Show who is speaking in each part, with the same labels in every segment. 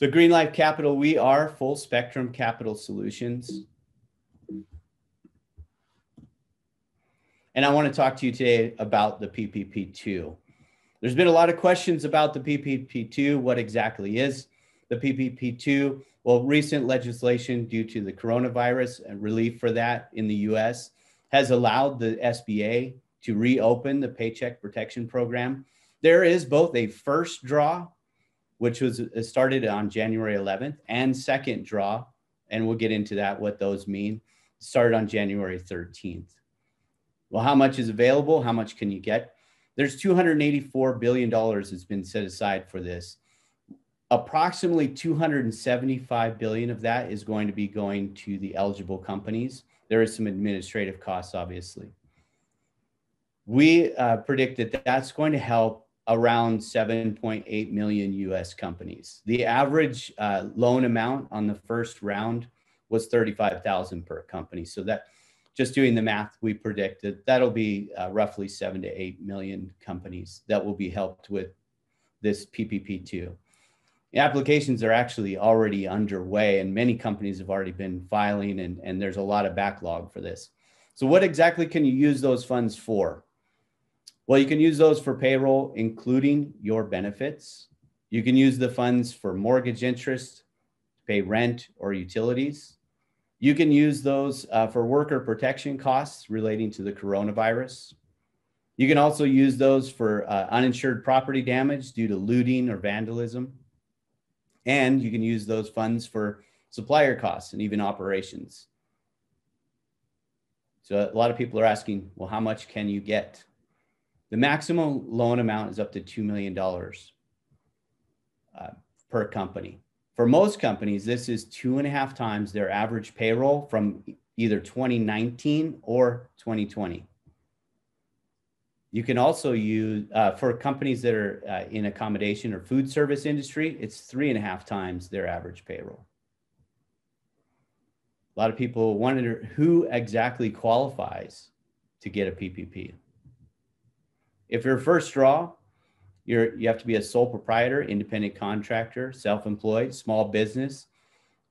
Speaker 1: So Green Life Capital, we are full spectrum capital solutions. And I want to talk to you today about the PPP2. There's been a lot of questions about the PPP2. What exactly is the PPP2? Well, recent legislation due to the coronavirus and relief for that in the US has allowed the SBA to reopen the Paycheck Protection Program. There is both a first draw, which was started on January 11th, and second draw, and we'll get into that, what those mean, started on January 13th. Well, how much is available? How much can you get? There's $284 billion has been set aside for this. Approximately $275 billion of that is going to be going to the eligible companies. There is some administrative costs, obviously. We predict that that's going to help around 7.8 million US companies. The average loan amount on the first round was $35,000 per company. So that, just doing the math, we predicted that'll be roughly 7 to 8 million companies that will be helped with this PPP2. The applications are actually already underway, and many companies have already been filing, and there's a lot of backlog for this. So what exactly can you use those funds for? Well, you can use those for payroll, including your benefits. You can use the funds for mortgage interest, to pay rent or utilities. You can use those for worker protection costs relating to the coronavirus. You can also use those for uninsured property damage due to looting or vandalism. And you can use those funds for supplier costs and even operations. So a lot of people are asking, well, how much can you get? The maximum loan amount is up to $2 million per company. For most companies, this is 2.5 times their average payroll from either 2019 or 2020. You can also use, for companies that are in accommodation or food service industry, it's 3.5 times their average payroll. A lot of people wonder who exactly qualifies to get a PPP. If you're first draw, you have to be a sole proprietor, independent contractor, self-employed, small business.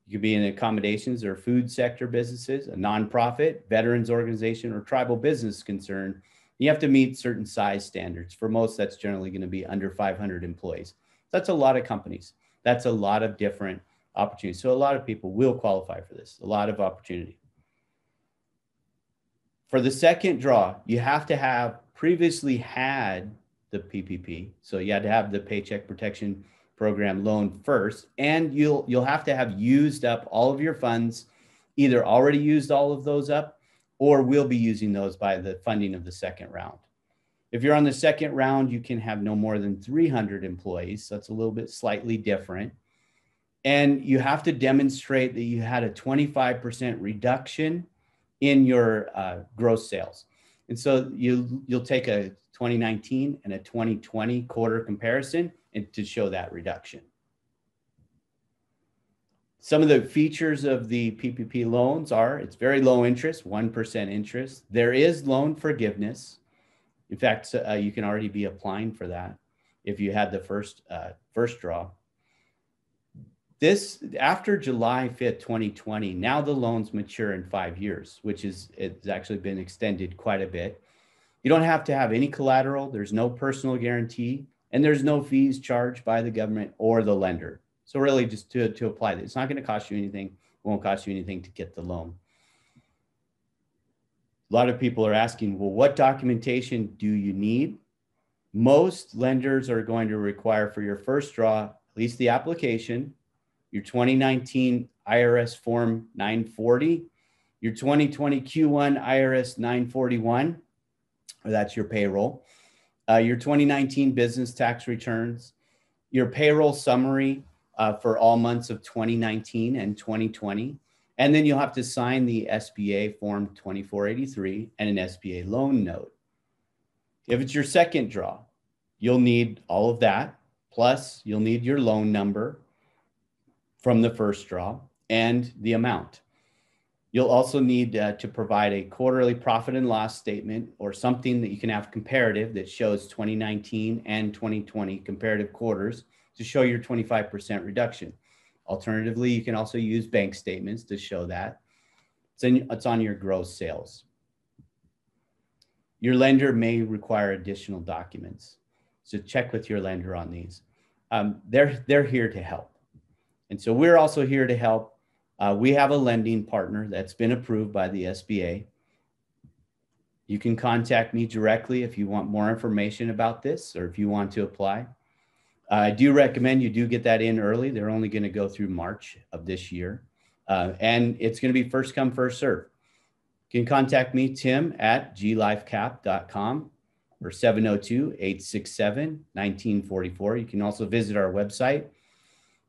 Speaker 1: You could be in accommodations or food sector businesses, a nonprofit, veterans organization, or tribal business concern. You have to meet certain size standards. For most, that's generally going to be under 500 employees. That's a lot of companies. That's a lot of different opportunities. So a lot of people will qualify for this, a lot of opportunity. For the second draw, you have to have previously had the PPP. So you had to have the Paycheck Protection Program loan first, and you'll have to have used up all of your funds, either already used all of those up, or will be using those by the funding of the second round. If you're on the second round, you can have no more than 300 employees. So that's a little bit slightly different. And you have to demonstrate that you had a 25% reduction in your gross sales. And so you'll take a 2019 and a 2020 quarter comparison and to show that reduction. Some of the features of the PPP loans are it's very low interest, 1% interest. There is loan forgiveness. In fact, you can already be applying for that if you had the first draw. This, after July 5th, 2020, now the loans mature in 5 years, which is, it's actually been extended quite a bit. You don't have to have any collateral. There's no personal guarantee, and there's no fees charged by the government or the lender. So really just to apply this, it's not going to cost you anything. It won't cost you anything to get the loan. A lot of people are asking, well, what documentation do you need? Most lenders are going to require for your first draw, at least the application, your 2019 IRS Form 940, your 2020 Q1 IRS 941, or that's your payroll, your 2019 business tax returns, your payroll summary for all months of 2019 and 2020. And then you'll have to sign the SBA Form 2483 and an SBA loan note. If it's your second draw, you'll need all of that. Plus, you'll need your loan number from the first draw and the amount. You'll also need to provide a quarterly profit and loss statement or something that you can have comparative that shows 2019 and 2020 comparative quarters to show your 25% reduction. Alternatively, you can also use bank statements to show that. It's on your gross sales. Your lender may require additional documents, so check with your lender on these. They're here to help. And so we're also here to help. We have a lending partner that's been approved by the SBA. You can contact me directly if you want more information about this or if you want to apply. I do recommend you do get that in early. They're only going to go through March of this year. And it's going to be first come, first serve. You can contact me, Tim, at glifecap.com or 702-867-1944. You can also visit our website,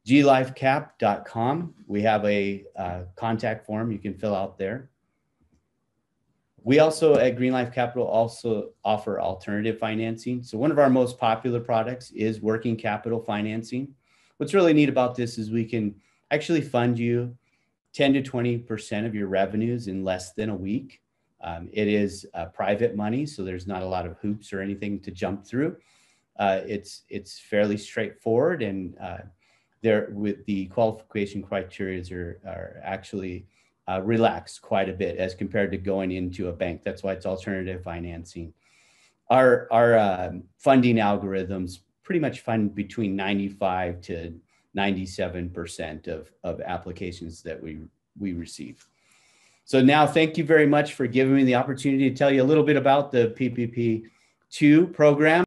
Speaker 1: glifecap.com. We have a contact form you can fill out there. We also at Green Life Capital also offer alternative financing. So one of our most popular products is working capital financing. What's really neat about this is we can actually fund you 10 to 20% of your revenues in less than a week. It is private money, so there's not a lot of hoops or anything to jump through. It's fairly straightforward, and there with the qualification criteria are actually relaxed quite a bit as compared to going into a bank. That's why it's alternative financing. Our funding algorithms pretty much fund between 95 to 97% of applications that we receive. So now thank you very much for giving me the opportunity to tell you a little bit about the PPP2 program.